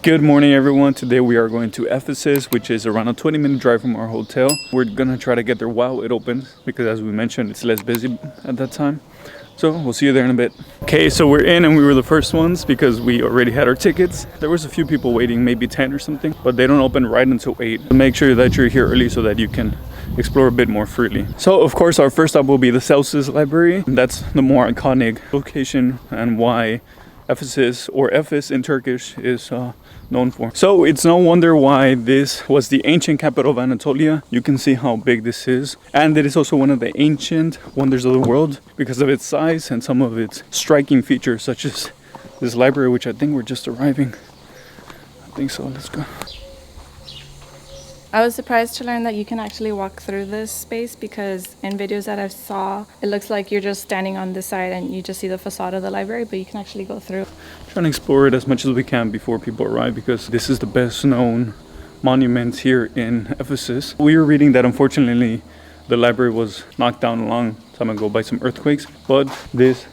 Good morning, everyone. Today we are going to Ephesus, which is around a 20-minute drive from our hotel. We're gonna try to get there while it opens because, as we mentioned, it's less busy at that time. So we'll see you there in a bit. Okay, so we're in and we were the first ones because we already had our tickets. There was a few people waiting, maybe 10 or something, but they don't open right until 8. Make sure that you're here early so that you can explore a bit more freely. So of course our first stop will be the Celsus library. That's the more iconic location and why Ephesus, or Ephes in Turkish, is known for. So it's no wonder why this was the ancient capital of Anatolia. You can see how big this is, and it is also one of the ancient wonders of the world because of its size and some of its striking features, such as this library, which I think we're just arriving. I think so. Let's go. I was surprised to learn that you can actually walk through this space because in videos that I saw, it looks like you're just standing on this side and you just see the facade of the library, but you can actually go through. Trying to explore it as much as we can before people arrive because this is the best known monument here in Ephesus. We were reading that unfortunately the library was knocked down a long time ago by some earthquakes, but this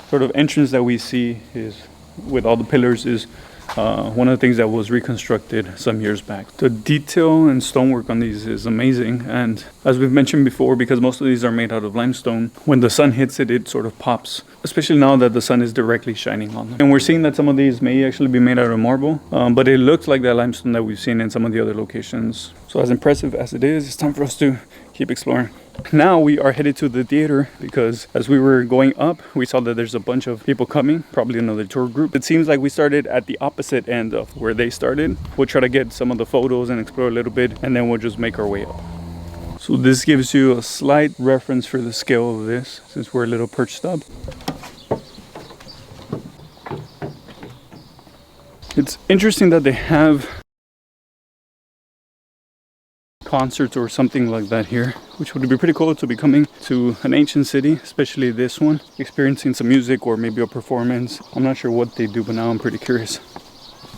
sort of entrance that we see is with all the pillars is one of the things that was reconstructed some years back. The detail and stonework on these is amazing, and as we've mentioned before, because most of these are made out of limestone, when the sun hits it, it sort of pops, especially now that the sun is directly shining on them. And we're seeing that some of these may actually be made out of marble, but it looks like that limestone that we've seen in some of the other locations. So as impressive as it is, it's time for us to keep exploring. Now we are headed to the theater because as we were going up, we saw that there's a bunch of people coming, probably another tour group. It seems like we started at the opposite end of where they started. We'll try to get some of the photos and explore a little bit, and then we'll just make our way up. So this gives you a slight reference for the scale of this, since we're a little perched up. It's interesting that they have concerts or something like that here, which would be pretty cool to be coming to an ancient city, especially this one, experiencing some music or maybe a performance. I'm not sure what they do, but now I'm pretty curious.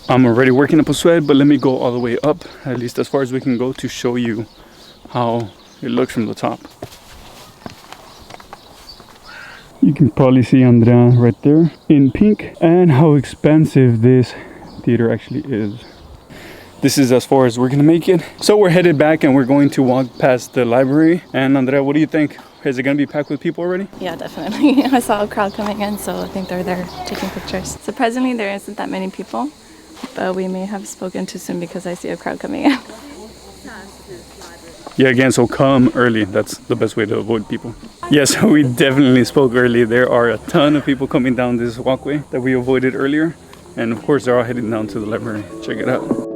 I'm already working up a sweat, but let me go all the way up, at least as far as we can go, to show you how it looks from the top. You can probably see Andrea right there in pink, and how expensive this theater actually is. This is as far as we're gonna make it. So we're headed back and we're going to walk past the library. And Andrea, what do you think? Is it gonna be packed with people already? Yeah, definitely. I saw a crowd coming in, so I think they're there taking pictures. Surprisingly, there isn't that many people, but we may have spoken too soon because I see a crowd coming in. Yeah, again, so come early. That's the best way to avoid people. Yes, we definitely spoke early. There are a ton of people coming down this walkway that we avoided earlier. And of course, they're all heading down to the library. Check it out.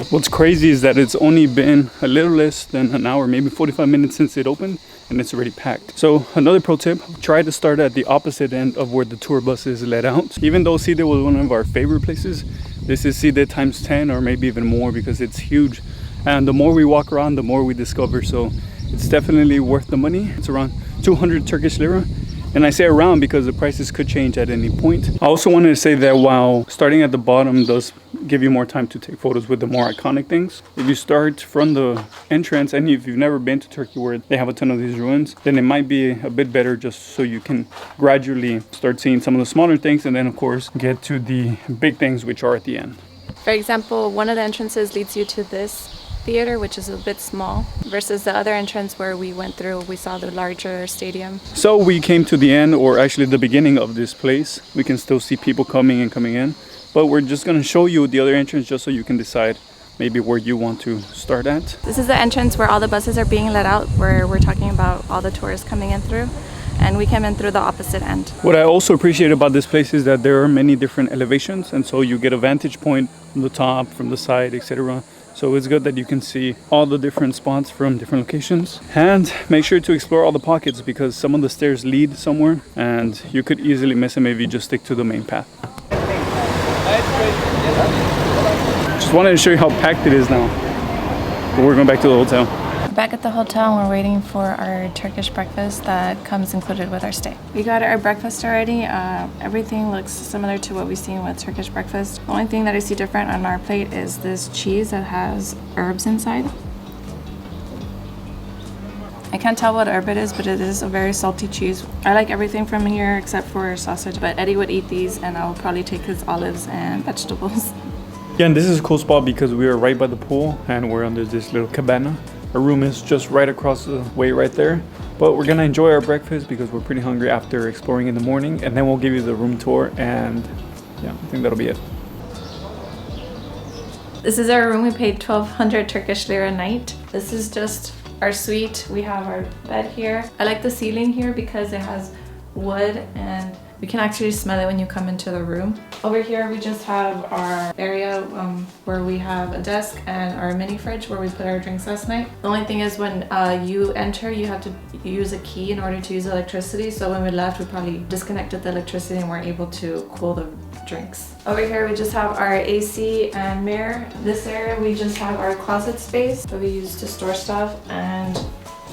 What's crazy is that it's only been a little less than an hour, maybe 45 minutes since it opened, and it's already packed. So another pro tip, try to start at the opposite end of where the tour buses let out. Even though Cide was one of our favorite places, this is Cide times 10 or maybe even more because it's huge. And the more we walk around, the more we discover. So it's definitely worth the money. It's around 200 Turkish lira. And I say around because the prices could change at any point. I also wanted to say that while starting at the bottom does give you more time to take photos with the more iconic things, if you start from the entrance, and if you've never been to Turkey where they have a ton of these ruins, then it might be a bit better just so you can gradually start seeing some of the smaller things and then of course get to the big things which are at the end. For example, one of the entrances leads you to this theater, which is a bit small, versus the other entrance where we went through, we saw the larger stadium. So we came to the end, or actually the beginning of this place. We can still see people coming in, but we're just going to show you the other entrance just so you can decide maybe where you want to start at. This is the entrance where all the buses are being let out, where we're talking about all the tourists coming in through, and we came in through the opposite end. What I also appreciate about this place is that there are many different elevations, and so you get a vantage point from the top, from the side, etc. So it's good that you can see all the different spots from different locations. And make sure to explore all the pockets because some of the stairs lead somewhere and you could easily miss them if you just stick to the main path. Just wanted to show you how packed it is now. But we're going back to the hotel. Back at the hotel, we're waiting for our Turkish breakfast that comes included with our stay. We got our breakfast already. Everything looks similar to what we've seen with Turkish breakfast. The only thing that I see different on our plate is this cheese that has herbs inside. I can't tell what herb it is, but it is a very salty cheese. I like everything from here except for sausage, but Eddie would eat these and I will probably take his olives and vegetables. Yeah, and this is a cool spot because we are right by the pool and we're under this little cabana. Our room is just right across the way right there. But we're gonna enjoy our breakfast because we're pretty hungry after exploring in the morning, and then we'll give you the room tour, and yeah, I think that'll be it. This is our room. We paid 1,200 Turkish lira a night. This is just our suite. We have our bed here. I like the ceiling here because it has wood and we can actually smell it when you come into the room. Over here we just have our area where we have a desk and our mini fridge where we put our drinks last night. The only thing is when you enter, you have to use a key in order to use electricity. So when we left, we probably disconnected the electricity and weren't able to cool the drinks. Over here we just have our AC and mirror. This area we just have our closet space that we use to store stuff, and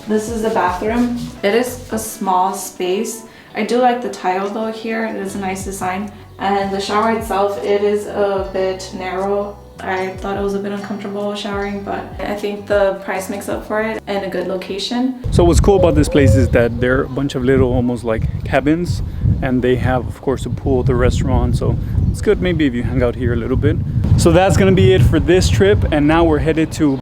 this is the bathroom. It is a small space. I do like the tile though here. It is a nice design. And the shower itself, it is a bit narrow. I thought it was a bit uncomfortable showering, but I think the price makes up for it and a good location. So what's cool about this place is that there are a bunch of little almost like cabins, and they have of course a pool, the restaurant, so it's good maybe if you hang out here a little bit. So that's gonna be it for this trip, and now we're headed to